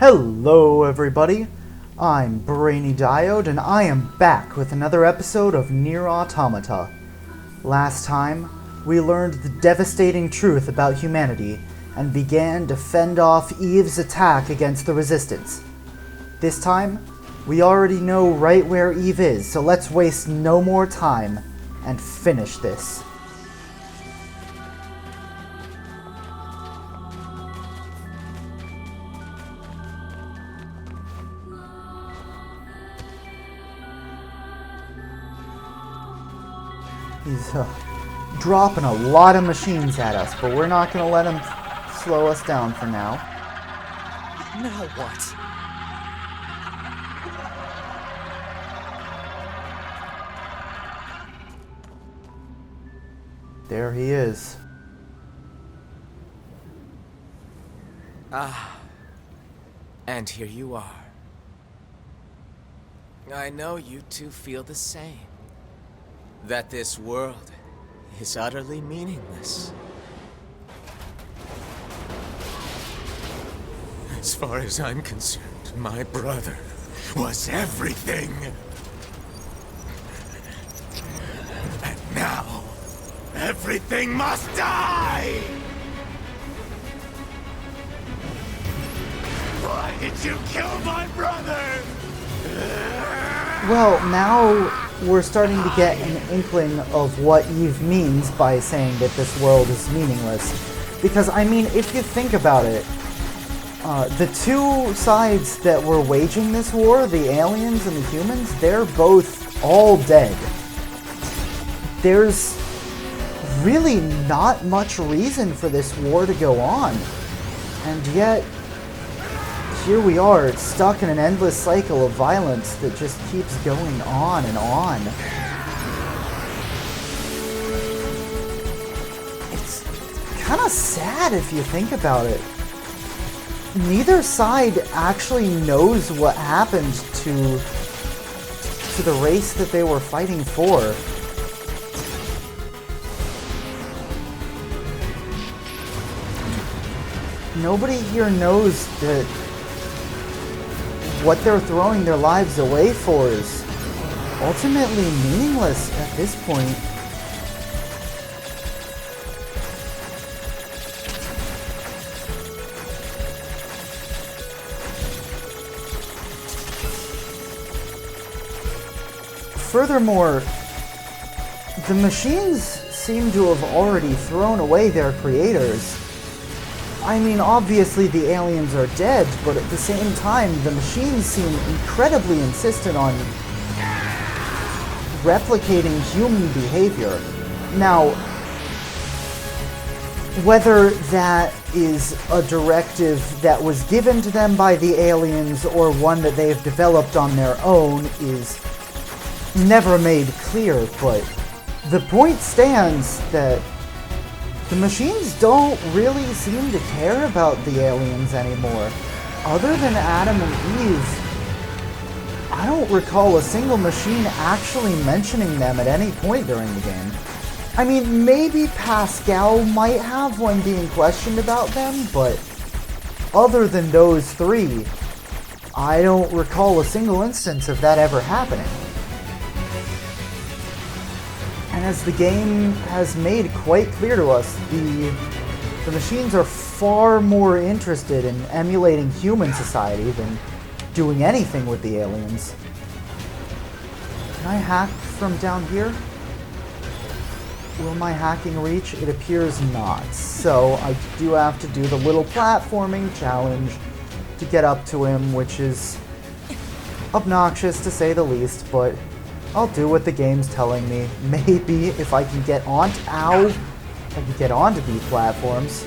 Hello everybody, I'm Brainy Diode and I am back with another episode of Nier Automata. Last time, we learned the devastating truth about humanity and began to fend off Eve's attack against the Resistance. This time, we already know right where Eve is, so let's waste no more time and finish this. He's dropping a lot of machines at us, but we're not going to let him slow us down for now. Now what? There he is. Ah. And here you are. I know you two feel the same. That this world is utterly meaningless. As far as I'm concerned, my brother was everything. And now, everything must die! Why did you kill my brother? Well, now we're starting to get an inkling of what Eve means by saying that this world is meaningless. Because, I mean, if you think about it, the two sides that were waging this war, the aliens and the humans, they're both all dead. There's really not much reason for this war to go on. And yet, here we are, stuck in an endless cycle of violence that just keeps going on and on. It's kind of sad if you think about it. Neither side actually knows what happened to the race that they were fighting for. Nobody here knows that what they're throwing their lives away for is ultimately meaningless at this point. Furthermore, the machines seem to have already thrown away their creators. I mean, obviously the aliens are dead, but at the same time, the machines seem incredibly insistent on replicating human behavior. Now, whether that is a directive that was given to them by the aliens or one that they've developed on their own is never made clear, but the point stands that the machines don't really seem to care about the aliens anymore. Other than Adam and Eve, I don't recall a single machine actually mentioning them at any point during the game. I mean, maybe Pascal might have when being questioned about them, but other than those three, I don't recall a single instance of that ever happening. And as the game has made quite clear to us, the machines are far more interested in emulating human society than doing anything with the aliens. Can I hack from down here? Will my hacking reach? It appears not. So I do have to do the little platforming challenge to get up to him, which is obnoxious to say the least, but I'll do what the game's telling me. Maybe if I can get onto... Ow! If I can get onto these platforms.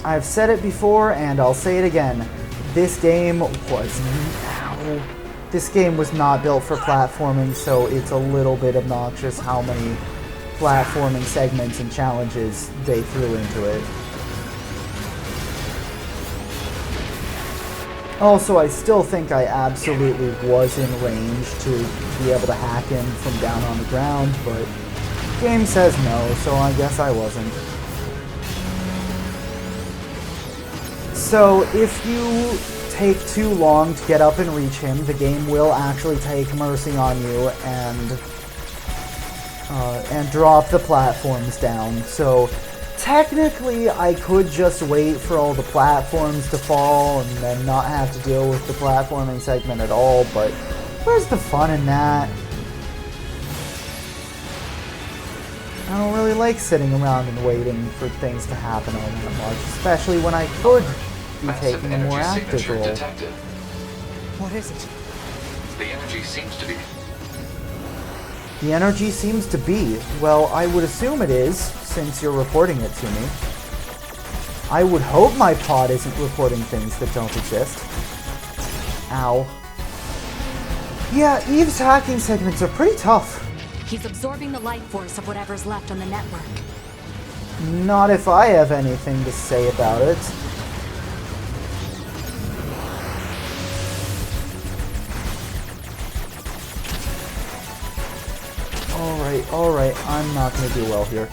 I've said it before, and I'll say it again. This game was... Ow! This game was not built for platforming, so it's a little bit obnoxious how many platforming segments and challenges they threw into it. Also, I still think I absolutely was in range to be able to hack him from down on the ground, but the game says no, so I guess I wasn't. So if you take too long to get up and reach him, the game will actually take mercy on you and drop the platforms down. So technically, I could just wait for all the platforms to fall and then not have to deal with the platforming segment at all, but where's the fun in that? I don't really like sitting around and waiting for things to happen all that much, especially when I could be taking a more active role. Detected. What is it? The energy seems to be. The energy seems to be. Well, I would assume it is, since you're reporting it to me. I would hope my pod isn't reporting things that don't exist. Ow. Yeah, Eve's hacking segments are pretty tough. He's absorbing the life force of whatever's left on the network. Not if I have anything to say about it. Alright, I'm not gonna do well here.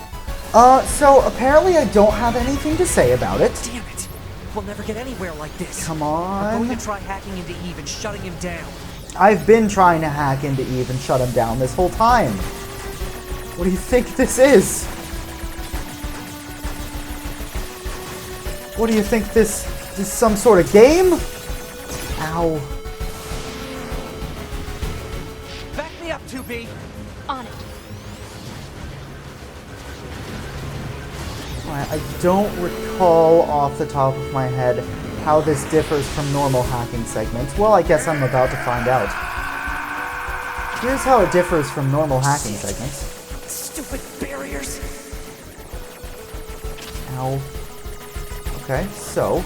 So apparently I don't have anything to say about it. Damn it! We'll never get anywhere like this. Come I'm on. going to try hacking into Eve and shutting him down. I've been trying to hack into Eve and shut him down this whole time. What do you think this is? What do you think this is, some sort of game? Ow. Back me up, 2B! On it. I don't recall off the top of my head how this differs from normal hacking segments. Well, I guess I'm about to find out. Here's how it differs from normal hacking segments. Stupid barriers! Ow. Okay, so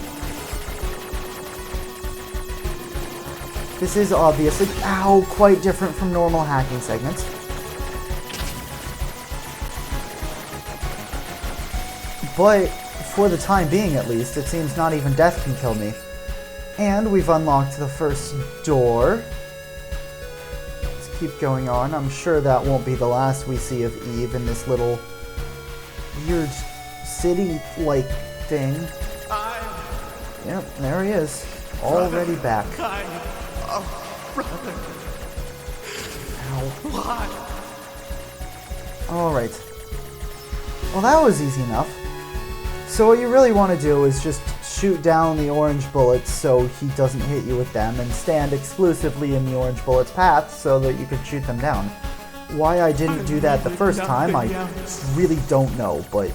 this is obviously, ow, quite different from normal hacking segments. But for the time being, at least, it seems not even death can kill me. And we've unlocked the first door. Let's keep going on. I'm sure that won't be the last we see of Eve in this little weird city-like thing. Yep, there he is. Already back. Oh, brother. Ow. Why? Alright. Well, that was easy enough. So what you really want to do is just shoot down the orange bullets so he doesn't hit you with them, and stand exclusively in the orange bullets' path so that you can shoot them down. Why I didn't do that the first time, I really don't know, but,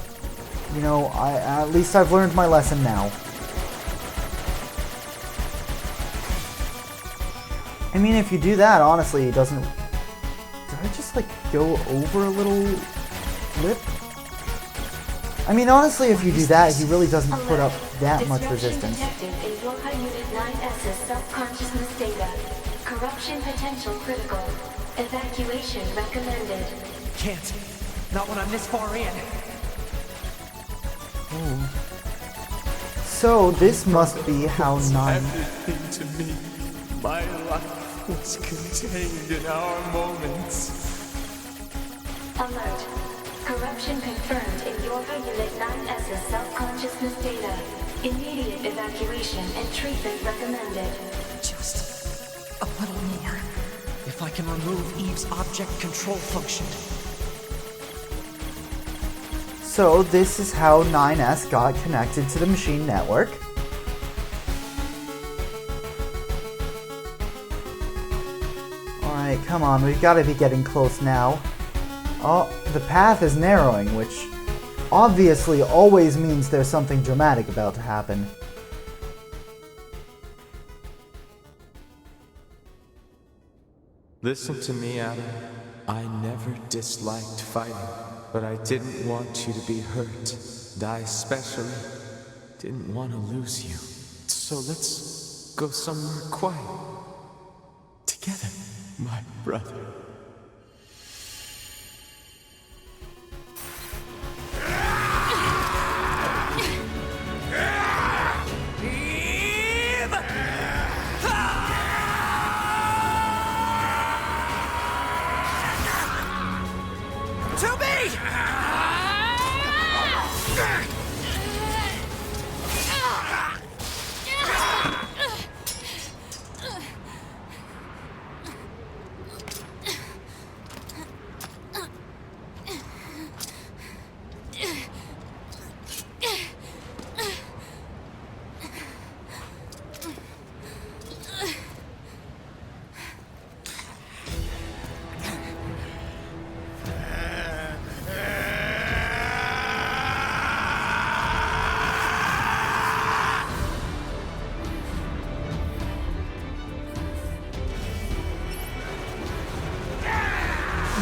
you know, at least I've learned my lesson now. I mean, if you do that, honestly, it doesn't... Did I just, like, go over a little lip? I mean, honestly, if you do that, he really doesn't put up that much resistance. Detected in Yorha Unit 9S's self-consciousness data. Corruption potential critical. Evacuation recommended. Can't. Not when I'm this far in. So, this must be how 9... Everything to me. My life was contained in our moments. Alert. Corruption confirmed in Yorha Unit 9S's self-consciousness data. Immediate evacuation and treatment recommended. Just a little more. If I can remove Eve's object control function. So, this is how 9S got connected to the machine network. Alright, come on, we've got to be getting close now. Oh, the path is narrowing, which obviously always means there's something dramatic about to happen. Listen to me, Adam. I never disliked fighting, but I didn't want you to be hurt. And I especially didn't want to lose you. So let's go somewhere quiet. Together, my brother.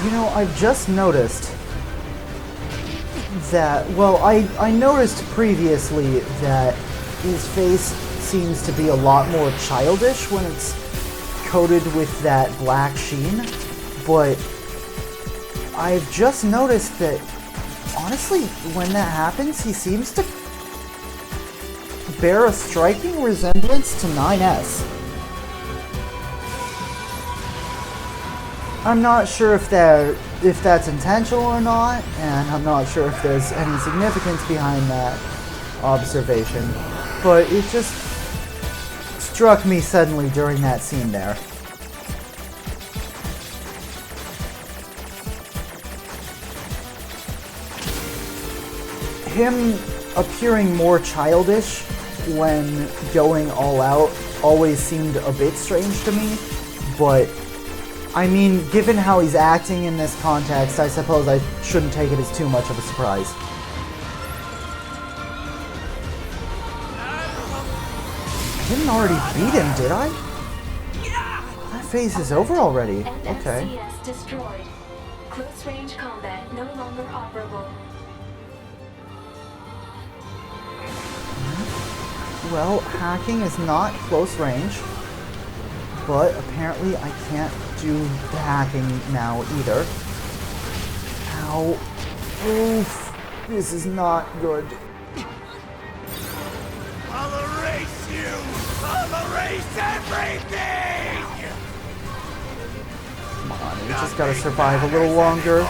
You know, I've just noticed that, well, I noticed previously that his face seems to be a lot more childish when it's coated with that black sheen, but I've just noticed that, honestly, when that happens, he seems to bear a striking resemblance to 9S. I'm not sure if that's intentional or not, and I'm not sure if there's any significance behind that observation, but it just struck me suddenly during that scene there. Him appearing more childish when going all out always seemed a bit strange to me, but I mean, given how he's acting in this context, I suppose I shouldn't take it as too much of a surprise. I didn't already beat him, did I? That phase is over already. Okay. NFCS destroyed. Close range combat no longer operable. Well, hacking is not close range, but apparently I can't do the hacking now either. Ow. Oof. This is not good. I'll erase you! I'll erase everything! Come on, we just gotta survive a little longer.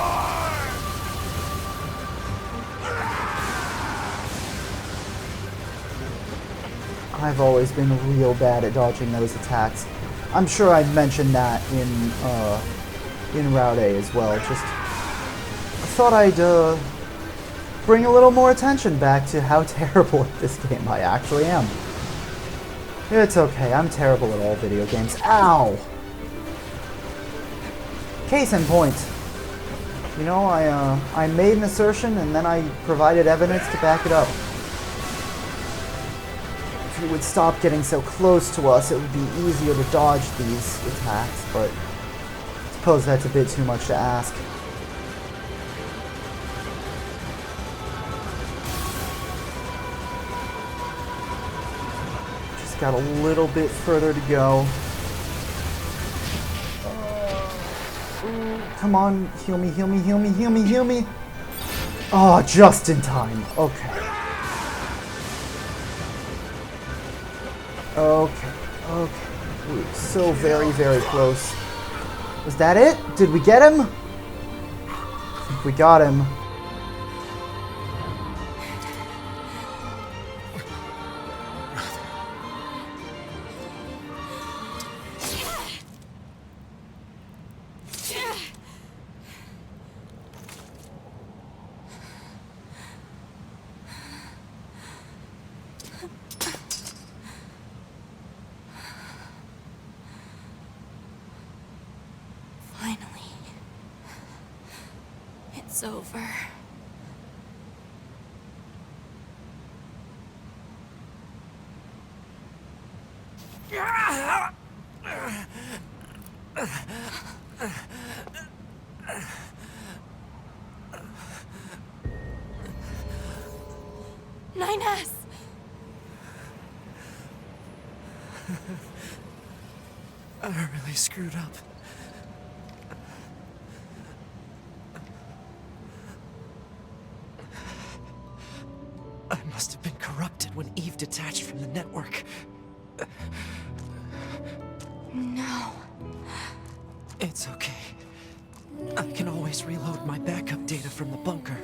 I've always been real bad at dodging those attacks. I'm sure I mentioned that in Route A as well. Just I thought I'd bring a little more attention back to how terrible at this game I actually am. It's okay, I'm terrible at all video games. Ow! Case in point. You know, I made an assertion and then I provided evidence to back it up. If you would stop getting so close to us, it would be easier to dodge these attacks, but I suppose that's a bit too much to ask. Just got a little bit further to go. Come on, heal me, heal me, heal me, heal me, heal me. Oh, just in time. Okay. Okay, okay. We're so very, very close. Was that it? Did we get him? I think we got him. Finally. It's over. Nines! I really screwed up. I must have been corrupted when Eve detached from the network. No. It's okay. I can always reload my backup data from the bunker.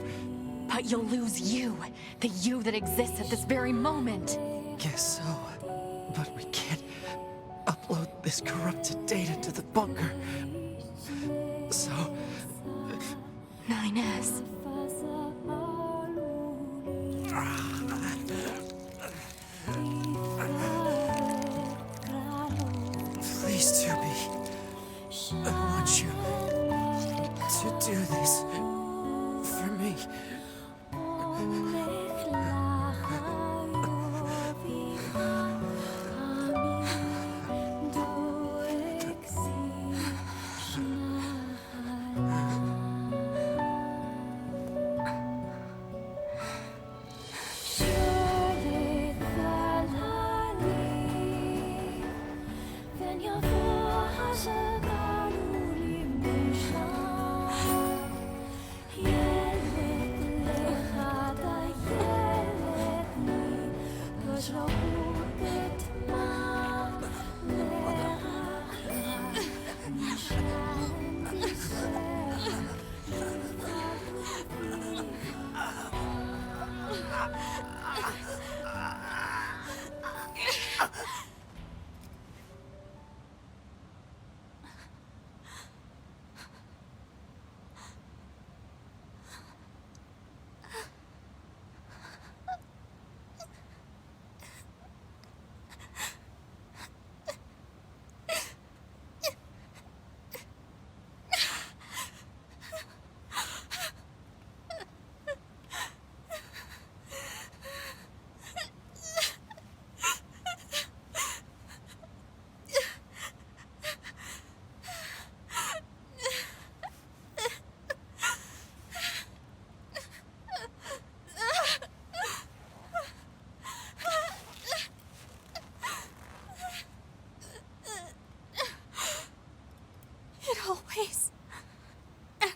But you'll lose you. The you that exists at this very moment. Guess so. But we can't upload this corrupted data to the bunker. So... 9S. Please, Tubi. I want you to do this for me.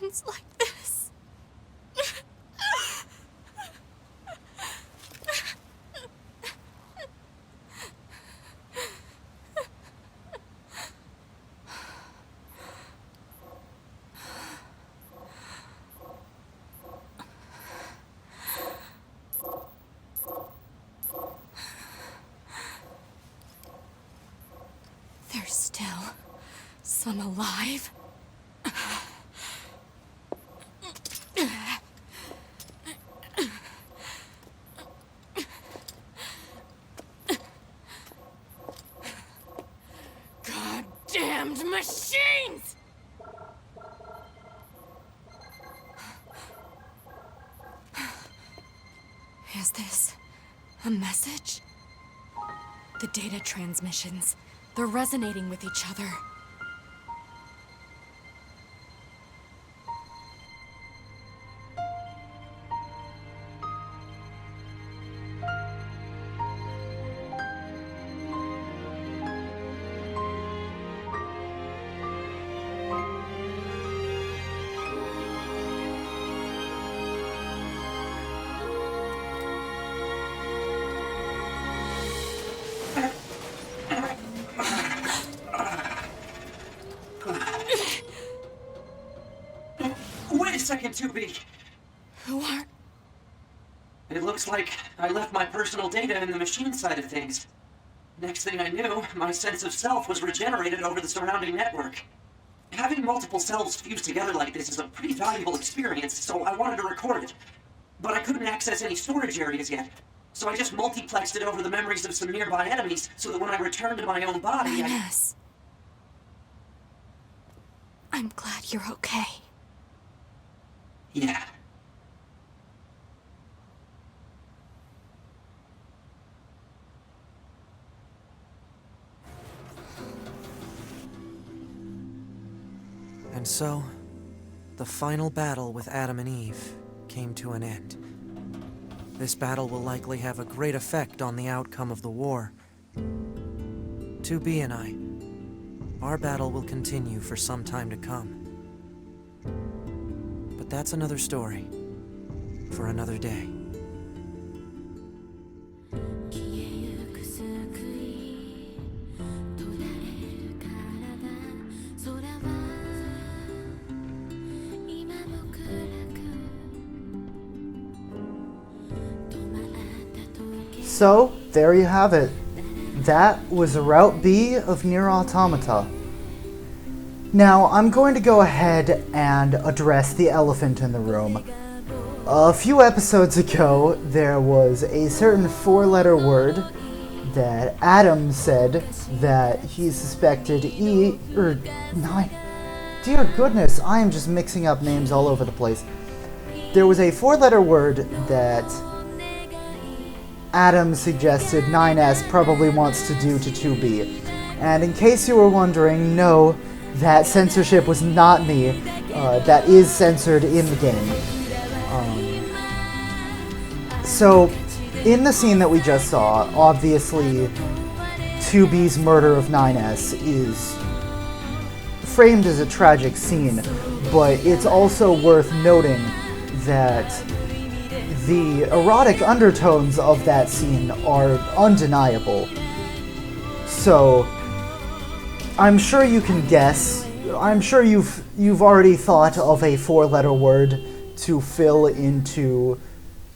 ends like this. There's still some alive. Goddamned machines! Is this a message? The data transmissions, they're resonating with each other. Wait a second, 2B. Who are... It looks like I left my personal data in the machine side of things. Next thing I knew, my sense of self was regenerated over the surrounding network. Having multiple selves fused together like this is a pretty valuable experience, so I wanted to record it. But I couldn't access any storage areas yet, so I just multiplexed it over the memories of some nearby enemies so that when I returned to my own body, Ines. I'm glad you're okay. Yeah. And so, the final battle with Adam and Eve came to an end. This battle will likely have a great effect on the outcome of the war. 2B and I, our battle will continue for some time to come. But that's another story, for another day. So, there you have it. That was Route B of Nier Automata. Now, I'm going to go ahead and address the elephant in the room. A few episodes ago, there was a certain four-letter word that Adam said that he suspected Dear goodness, I am just mixing up names all over the place. There was a four-letter word that Adam suggested 9S probably wants to do to 2B. And in case you were wondering, no, that censorship was not me. That is censored in the game. So, in the scene that we just saw, obviously 2B's murder of 9S is framed as a tragic scene, but it's also worth noting that the erotic undertones of that scene are undeniable. So, I'm sure you can guess. I'm sure you've already thought of a four-letter word to fill into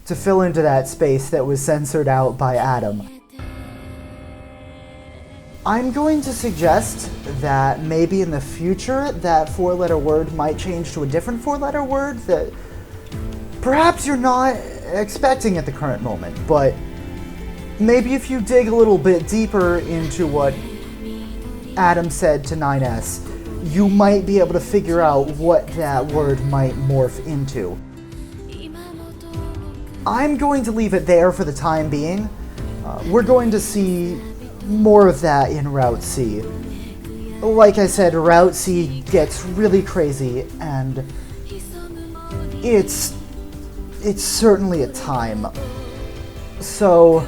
that space that was censored out by Adam. I'm going to suggest that maybe in the future that four-letter word might change to a different four-letter word that perhaps you're not expecting at the current moment, but maybe if you dig a little bit deeper into what Adam said to 9S, you might be able to figure out what that word might morph into. I'm going to leave it there for the time being. We're going to see more of that in Route C. Like I said, Route C gets really crazy, and it's certainly a time. So,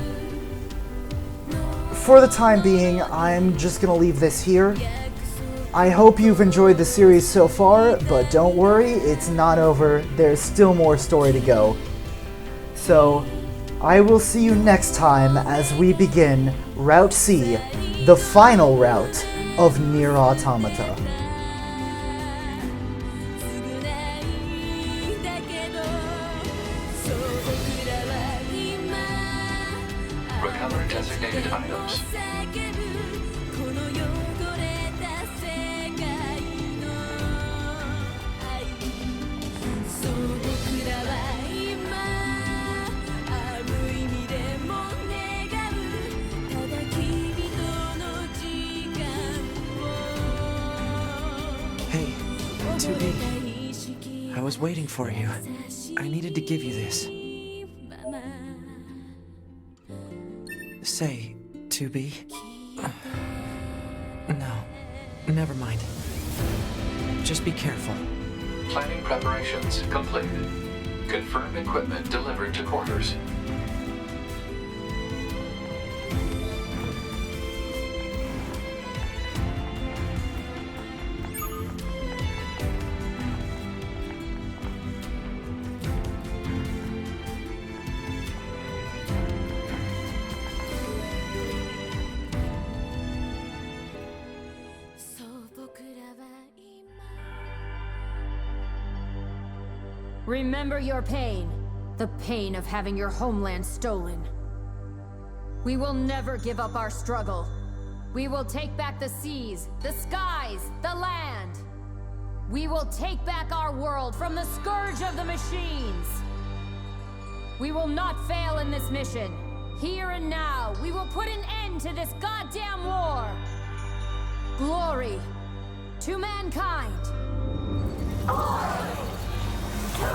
for the time being, I'm just gonna leave this here. I hope you've enjoyed the series so far, but don't worry, it's not over. There's still more story to go. So, I will see you next time as we begin Route C, the final route of Nier Automata. Recover designated items. Hey, 2B. I was waiting for you. I needed to give you this. Say, 2B. No, never mind. Just be careful. Planning preparations complete. Confirmed equipment delivered to quarters. Remember your pain. The pain of having your homeland stolen. We will never give up our struggle. We will take back the seas, the skies, the land. We will take back our world from the scourge of the machines. We will not fail in this mission. Here and now, we will put an end to this goddamn war. Glory to mankind. To